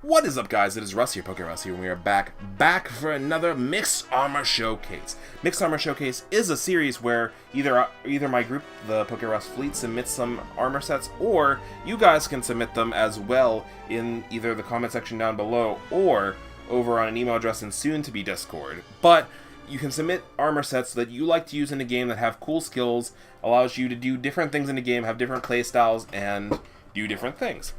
What is up, guys? It is Russ here, PokeRuss here, and we are back for another Mixed Armor Showcase. Mixed Armor Showcase is a series where either my group, the PokeRuss Fleet, submits some armor sets, or you guys can submit them as well in either the comment section down below or over on an email address in soon-to-be Discord. But you can submit armor sets that you like to use in the game that have cool skills, allows you to do different things in the game, have different playstyles, and do different things.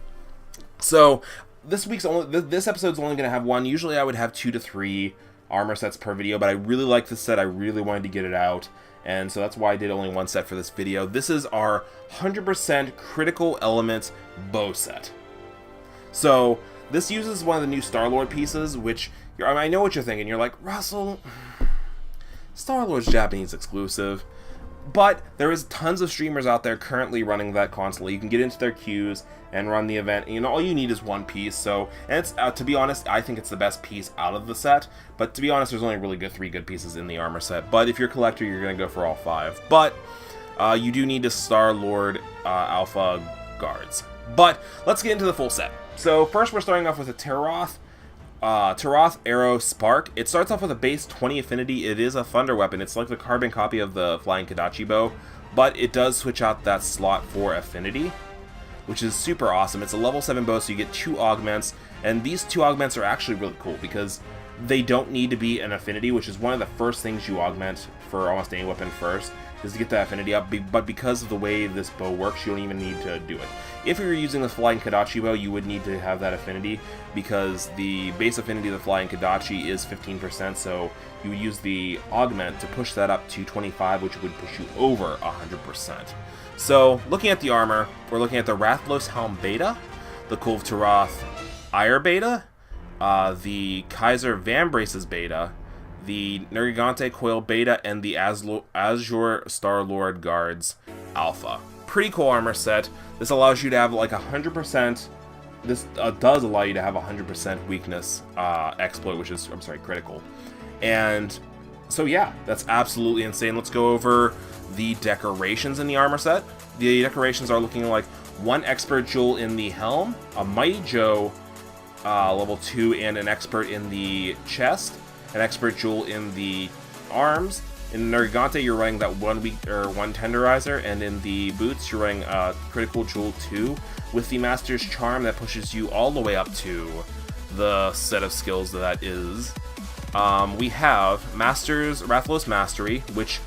So this episode's only going to have one. Usually I would have 2 to 3 armor sets per video, but I really like this set. I really wanted to get it out, and so that's why I did only one set for this video. This is our 100% critical elements bow set. So this uses one of the new Star-Lord pieces, which I know what you're thinking. You're like, Russell, Star-Lord's Japanese exclusive. But there is tons of streamers out there currently running that constantly. You can get into their queues and run the event. You know, all you need is one piece. So, and it's to be honest, I think it's the best piece out of the set. But to be honest, there's only really 3 good pieces in the armor set. But if you're a collector, you're gonna go for all 5. But you do need a Star-Lord Alpha guards. But let's get into the full set. So first, we're starting off with a Teroth Arrow Spark. It starts off with a base 20 affinity. It is a thunder weapon. It's like the carbon copy of the Flying Kodachi bow, but it does switch out that slot for affinity, which is super awesome. It's a level 7 bow, so you get 2 augments, and these 2 augments are actually really cool because they don't need to be an affinity, which is one of the first things you augment for almost any weapon first, is to get that affinity up, but because of the way this bow works, you don't even need to do it. If you were using the Flying Kodachi bow, you would need to have that affinity, because the base affinity of the Flying Kodachi is 15%, so you would use the augment to push that up to 25, which would push you over 100%. So, looking at the armor, we're looking at the Rathalos Helm Beta, the Kulveteroth Ire Beta, the Kaiser Vambraces Beta, the Nergigante Coil Beta, and the Azure Star-Lord Guards Alpha. Pretty cool armor set. This allows you to have like 100%. This does allow you to have 100% weakness exploit, which is, critical. And so yeah, that's absolutely insane. Let's go over the decorations in the armor set. The decorations are looking like 1 Expert Jewel in the helm, a Mighty Joe level 2, and an Expert in the chest, an Expert Jewel in the arms. In Nergigante, you're running that 1 Tenderizer, and in the boots, you're running Critical Jewel 2 with the Master's Charm that pushes you all the way up to the set of skills that is. We have Rathalos Mastery, which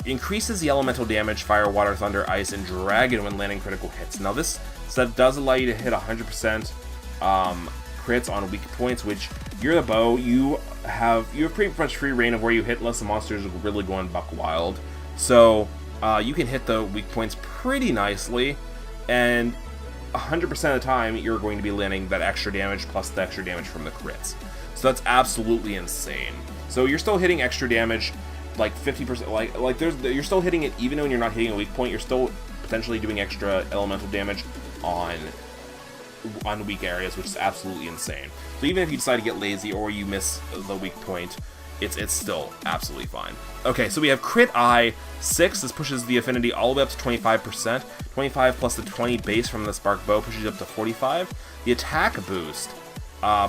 increases the elemental damage, fire, water, thunder, ice, and dragon when landing critical hits. Now this set does allow you to hit 100% crits on weak points, which you're the bow, you have pretty much free reign of where you hit unless the monsters are really going buck wild. So you can hit the weak points pretty nicely, and 100% of the time you're going to be landing that extra damage plus the extra damage from the crits. So that's absolutely insane. So you're still hitting extra damage like 50%, you're still hitting it even when you're not hitting a weak point. You're still potentially doing extra elemental damage on weak areas, which is absolutely insane. So even if you decide to get lazy or you miss the weak point, it's still absolutely fine. Okay, so we have Crit Eye 6. This pushes the affinity all the way up to 25%. 25 plus the 20 base from the Spark Bow pushes you up to 45. The Attack Boost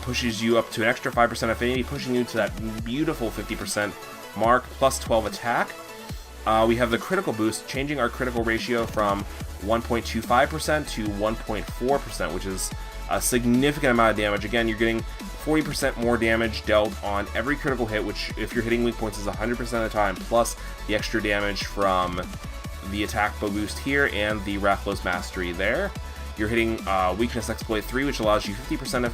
pushes you up to an extra 5% affinity, pushing you to that beautiful 50% mark, plus 12 attack. We have the Critical Boost, changing our critical ratio from 1.25% to 1.4%, which is a significant amount of damage. Again, you're getting 40% more damage dealt on every critical hit, which if you're hitting weak points is 100% of the time, plus the extra damage from the attack boost here and the Rathalos Mastery there. You're hitting Weakness Exploit 3, which allows you 50% of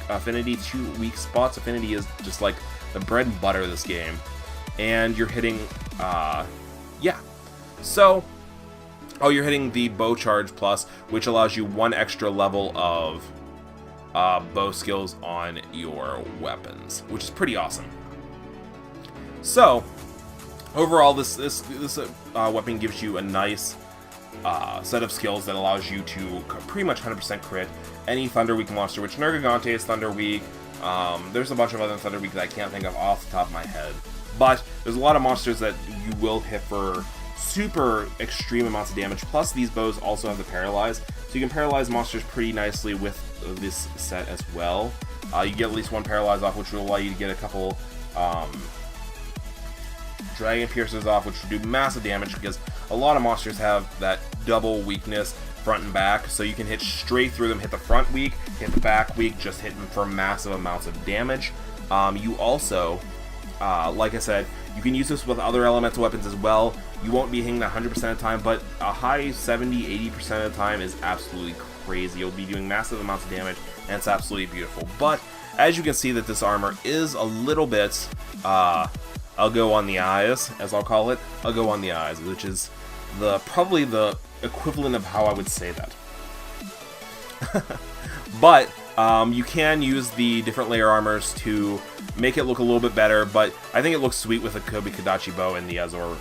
affinity to weak spots. Affinity is just like the bread and butter of this game. And you're hitting, So, you're hitting the Bow Charge Plus, which allows you 1 extra level of bow skills on your weapons, which is pretty awesome. So, overall, this weapon gives you a nice set of skills that allows you to pretty much 100% crit any Thunder Weak monster, which Nergigante is Thunder Weak. There's a bunch of other Thunder Weak that I can't think of off the top of my head. But there's a lot of monsters that you will hit for super extreme amounts of damage. Plus, these bows also have the Paralyze, So you can paralyze monsters pretty nicely with this set as well. You get at least one paralyze off, which will allow you to get a couple Dragon Piercers off, which will do massive damage because a lot of monsters have that double weakness, front and back, so you can hit straight through them, hit the front weak, hit the back weak, just hit them for massive amounts of damage. You also, like I said, you can use this with other elemental weapons as well. You won't be hitting 100% of the time, but a high 70-80% of the time is absolutely crazy. You'll be doing massive amounts of damage, and it's absolutely beautiful. But as you can see that this armor is a little bit, I'll go on the eyes, as I'll call it. I'll go on the eyes, which is probably the equivalent of how I would say that. But you can use the different layer armors to make it look a little bit better, but I think it looks sweet with the Kobe Kadachi bow and the Azor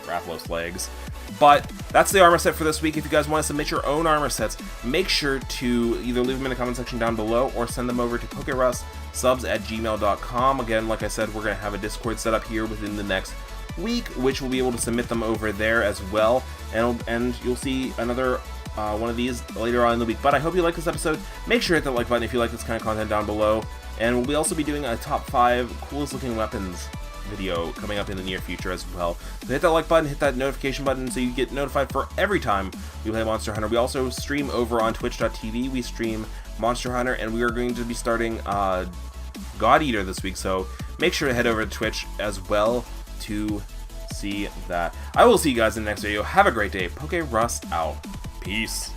Rathalos legs. But that's the armor set for this week. If you guys want to submit your own armor sets, make sure to either leave them in the comment section down below or send them over to PokeRussSubs@gmail.com. Again, like I said, we're going to have a Discord set up here within the next week, which we'll be able to submit them over there as well. And you'll see another one of these later on in the week. But I hope you like this episode. Make sure to hit that like button if you like this kind of content down below. And we'll also be doing a top 5 coolest looking weapons video coming up in the near future as well. So hit that like button, hit that notification button so you get notified for every time we play Monster Hunter. We also stream over on twitch.tv. We stream Monster Hunter, and we are going to be starting God Eater this week, so make sure to head over to Twitch as well to see that. I will see you guys in the next video. Have a great day. PokeRuss out. Peace.